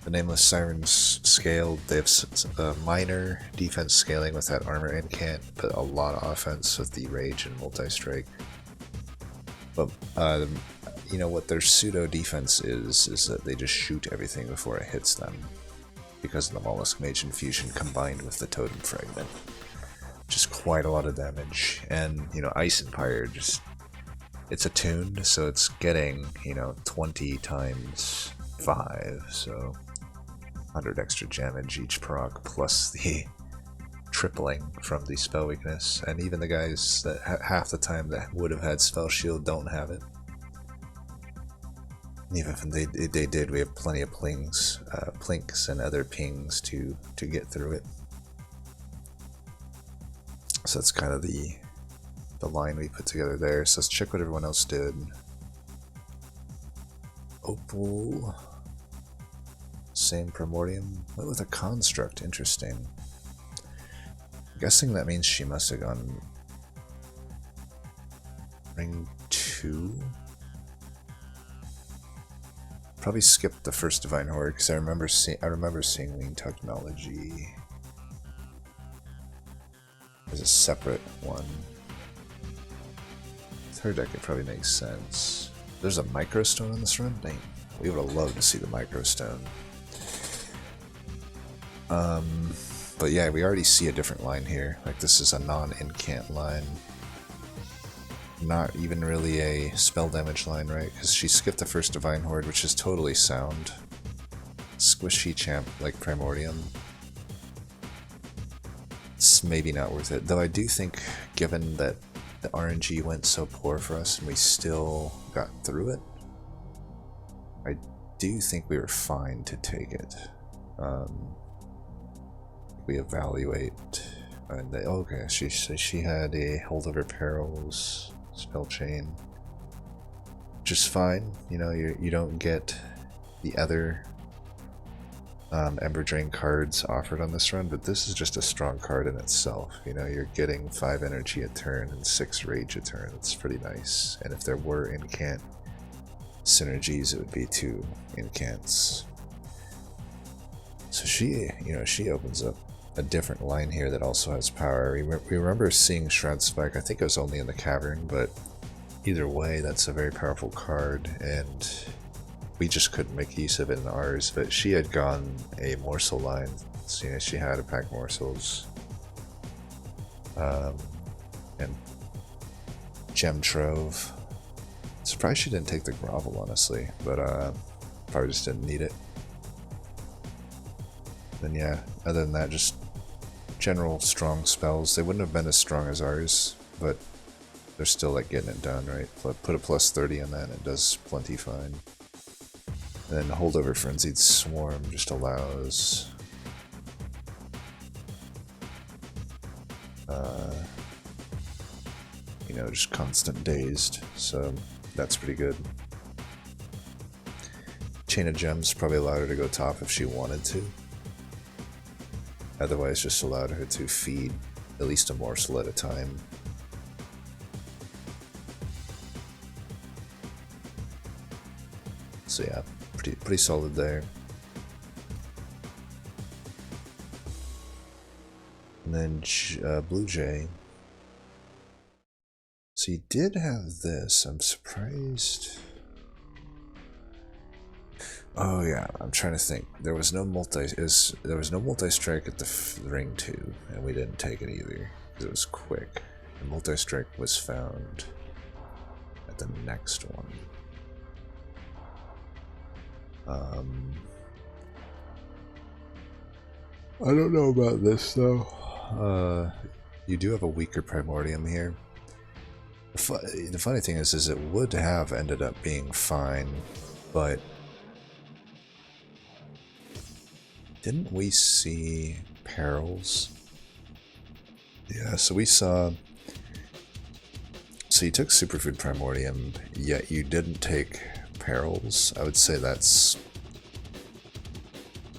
the Nameless Sirens scaled. They have minor defense scaling with that armor and can't, but a lot of offense with the rage and multi-strike. But you know what their pseudo defense is that they just shoot everything before it hits them because of the Mollusk Mage Infusion combined with the Totem Fragment. Just quite a lot of damage. And you know, Ice Empire just, it's attuned, so it's getting, you know, 20 times 5, so 100 extra damage each proc, plus the tripling from the spell weakness. And even the guys that half the time that would have had spell shield don't have it. Even if they did, we have plenty of plinks and other pings to get through it. So that's kind of the line we put together there. So let's check what everyone else did. Opal, same Primordium, went with a construct. Interesting. I'm guessing that means she must have gone ring 2. Probably skipped the first Divine Horde because I remember seeing Lean Technology as a separate one. Third deck, it probably makes sense. There's a Microstone on this run? Dang, we would have loved to see the Microstone. But yeah, we already see a different line here. Like this is a non-incant line. Not even really a spell damage line, right? Because she skipped the first Divine Horde, which is totally sound. Squishy champ like Primordium. It's maybe not worth it. Though I do think, given that the RNG went so poor for us and we still got through it, I do think we were fine to take it. We evaluate, and they, okay, she had a Holdover Perils spell chain, which is fine. You know, you don't get the other Ember Drain cards offered on this run, but this is just a strong card in itself. You know, you're getting 5 energy a turn and 6 rage a turn. It's pretty nice. And if there were incant synergies, it would be 2 incants. So she, you know, she opens up a different line here that also has power. We remember seeing Shroud Spike. I think it was only in the cavern, but either way, that's a very powerful card, and we just couldn't make use of it in ours. But she had gone a morsel line, so you know, she had to pack morsels, and Gem Trove. Surprised she didn't take the Grovel, honestly, but probably just didn't need it. Then yeah, other than that, just general strong spells. They wouldn't have been as strong as ours, but they're still like getting it done, right? Put a plus 30 on that and it does plenty fine. And then Holdover Frenzied Swarm just allows you know, just constant dazed, so that's pretty good. Chain of Gems probably allowed her to go top if she wanted to. Otherwise, just allowed her to feed at least a morsel at a time. So yeah, pretty solid there. And then Bluejay. So you did have this. I'm surprised. Oh yeah, I'm trying to think. There was no multi-strike at the ring 2, and we didn't take it either because it was quick. The multi-strike was found at the next one. I don't know about this though. You do have a weaker Primordium here. The funny thing is it would have ended up being fine, but didn't we see perils? Yeah, so we saw. So you took Superfood Primordium, yet you didn't take perils. I would say that's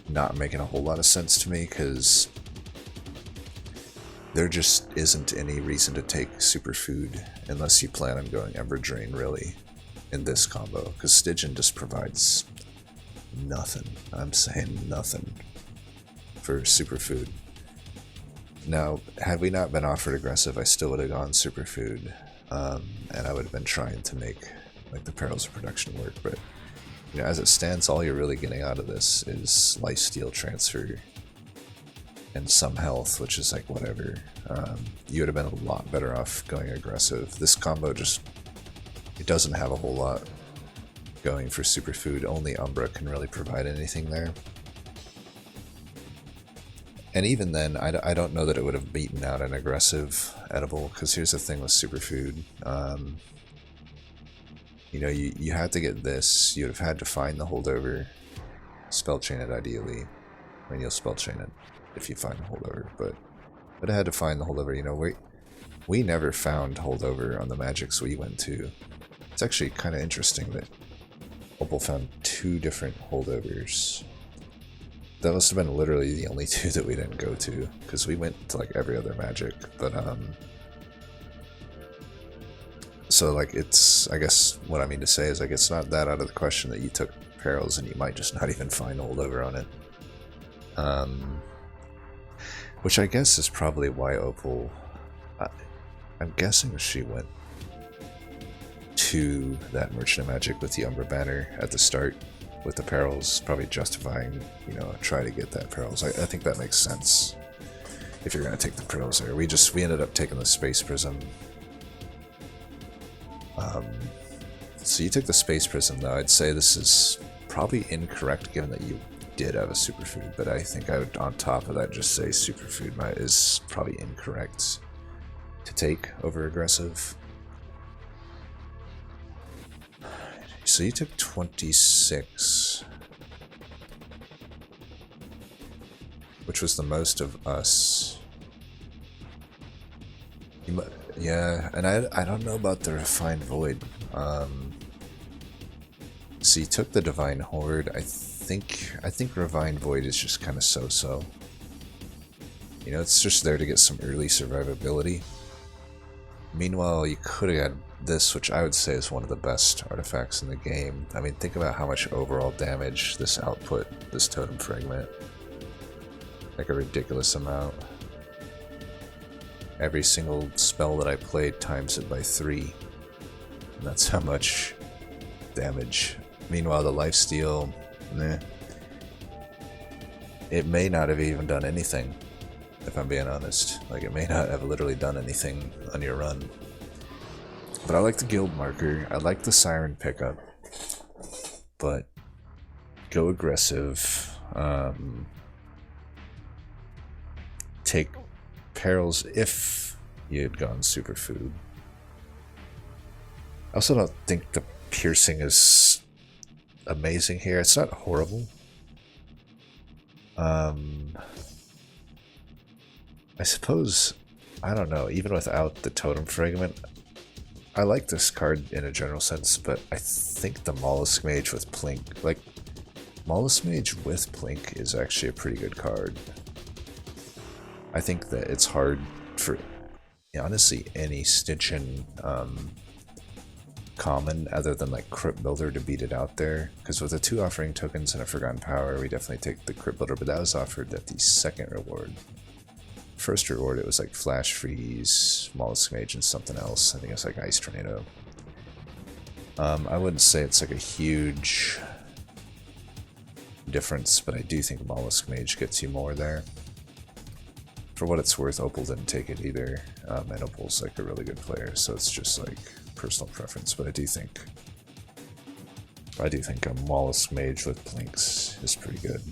not making a whole lot of sense to me, because there just isn't any reason to take Superfood unless you plan on going Ember Drain, really, in this combo, because Stygian just provides nothing. I'm saying nothing for Superfood. Now, had we not been offered aggressive, I still would have gone Superfood, and I would have been trying to make like the perils of production work, but you know, as it stands, all you're really getting out of this is lifesteal transfer and some health, which is like whatever. You would have been a lot better off going aggressive. This combo just, it doesn't have a whole lot going for Superfood. Only Umbra can really provide anything there. And even then, I don't know that it would have beaten out an aggressive edible, because here's the thing with Superfood. You know, you had to get this, you'd have had to find the holdover, spell chain it ideally. I mean, you'll spell chain it if you find the holdover, but I had to find the holdover. You know, we never found holdover on the magics we went to. It's actually kind of interesting that Opal found 2 different holdovers. That must have been literally the only 2 that we didn't go to, because we went to like every other magic, but so like it's, I guess what I mean to say is like it's not that out of the question that you took perils and you might just not even find holdover on it. Which I guess is probably why Opal, I'm guessing she went to that Merchant of Magic with the Umbra banner at the start with the perils, probably justifying, you know, try to get that perils. I think that makes sense if you're going to take the perils there. We ended up taking the Space Prism. So you took the Space Prism, though. I'd say this is probably incorrect given that you did have a Superfood, but I think I would, on top of that, just say Superfood is probably incorrect to take over aggressive. So you took 26, which was the most of us. Yeah, and I don't know about the Refined Void. So you took the Divine Horde. I think Refined Void is just kind of so-so. You know, it's just there to get some early survivability. Meanwhile, you could have had this, which I would say is one of the best artifacts in the game. I mean, think about how much overall damage this output, this Totem Fragment. Like a ridiculous amount. Every single spell that I played times it by 3. And that's how much damage. Meanwhile, the lifesteal, meh. It may not have even done anything, if I'm being honest. Like, it may not have literally done anything on your run. But I like the guild marker, I like the siren pickup, but go aggressive. Take perils if you had gone Superfood. I also don't think the piercing is amazing here. It's not horrible. I suppose, I don't know, even without the Totem Fragment, I like this card in a general sense, but I think the Mollusk Mage with Plink, like, Mollusk Mage with Plink is actually a pretty good card. I think that it's hard for, honestly, any Stygian common other than like Crypt Builder to beat it out there, because with the 2 offering tokens and a Forgotten Power, we definitely take the Crypt Builder, but that was offered at the second reward. First reward, it was like Flash Freeze, Mollusk Mage, and something else. I think it was like Ice Tornado. I wouldn't say it's like a huge difference, but I do think Mollusk Mage gets you more there. For what it's worth, Opal didn't take it either, and Opal's like a really good player, so it's just like personal preference. But I do think a Mollusk Mage with Plinks is pretty good.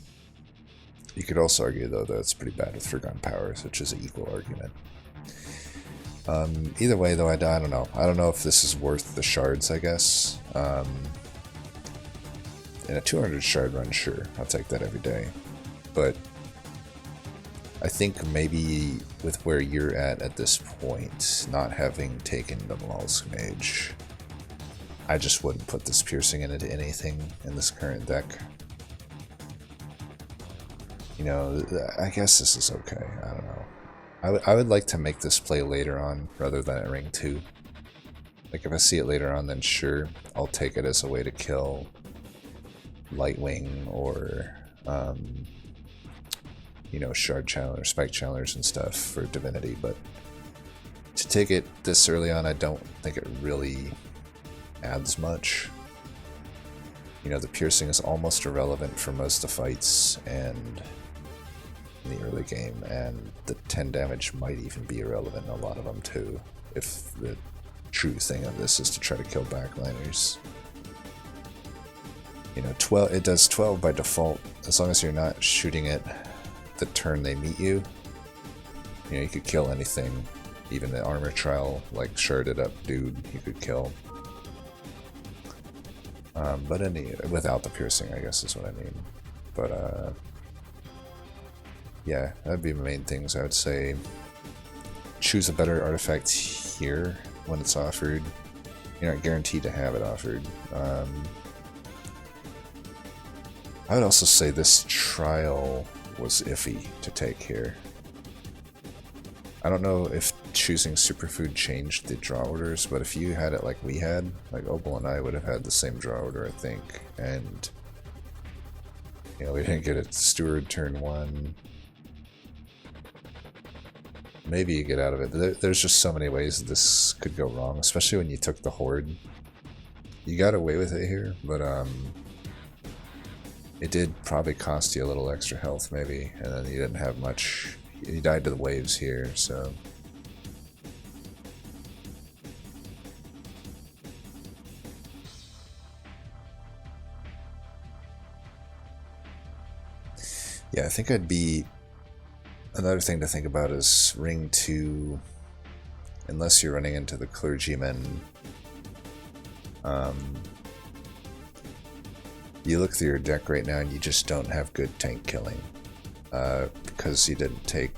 You could also argue, though, that it's pretty bad with Forgotten Powers, which is an equal argument. Either way, though, I don't know. I don't know if this is worth the shards, I guess. In a 200 shard run, sure, I'll take that every day. But I think maybe with where you're at this point, not having taken the Mollusk Mage, I just wouldn't put this piercing into anything in this current deck. You know, I guess this is okay. I don't know. I would like to make this play later on rather than at ring 2. Like, if I see it later on, then sure, I'll take it as a way to kill Lightwing or, you know, Shard Challenge, Spike Challenge and stuff for Divinity, but to take it this early on, I don't think it really adds much. You know, the piercing is almost irrelevant for most of the fights and in the early game, and the 10 damage might even be irrelevant in a lot of them too, if the true thing of this is to try to kill backliners. You know, 12, it does 12 by default, as long as you're not shooting it the turn they meet you. You know, you could kill anything, even the armor trial, like sharded up dude, you could kill. But without the piercing, I guess is what I mean. But yeah, that'd be the main things. I would say choose a better artifact here when it's offered. You're not guaranteed to have it offered. I would also say this trial was iffy to take here. I don't know if choosing Superfood changed the draw orders, but if you had it like we had, like Opal and I would have had the same draw order, I think. And, you know, we didn't get a Steward turn 1. Maybe you get out of it. There's just so many ways this could go wrong, especially when you took the Horde. You got away with it here, but it did probably cost you a little extra health maybe, and then you didn't have much. You died to the waves here, so... yeah, I think I'd be... Another thing to think about is ring 2, unless you're running into the Clergyman. You look through your deck right now and you just don't have good tank killing. Because you didn't take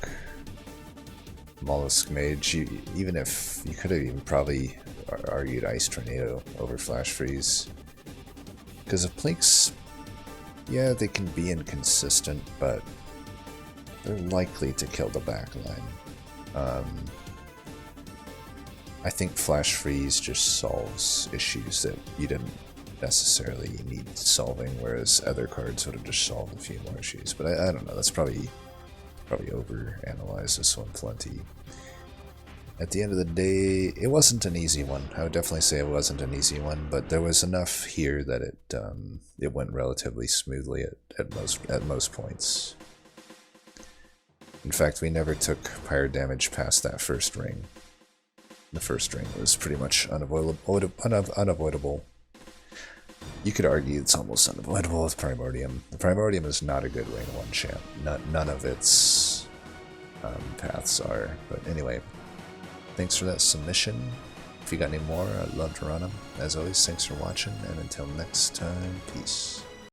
Mollusk Mage, even if you could have even probably argued Ice Tornado over Flash Freeze. Because of Plinks, yeah, they can be inconsistent, but they're likely to kill the backline. I think Flash Freeze just solves issues that you didn't necessarily need solving, whereas other cards would have just solved a few more issues. But I don't know, that's probably overanalyzed this one plenty. At the end of the day, it wasn't an easy one. I would definitely say it wasn't an easy one, but there was enough here that it went relatively smoothly at most points. In fact, we never took pyre damage past that first ring. The first ring was pretty much unavoidable. You could argue it's almost unavoidable with Primordium. The Primordium is not a good ring 1 champ. None of its paths are. But anyway, thanks for that submission. If you got any more, I'd love to run them. As always, thanks for watching, and until next time, peace.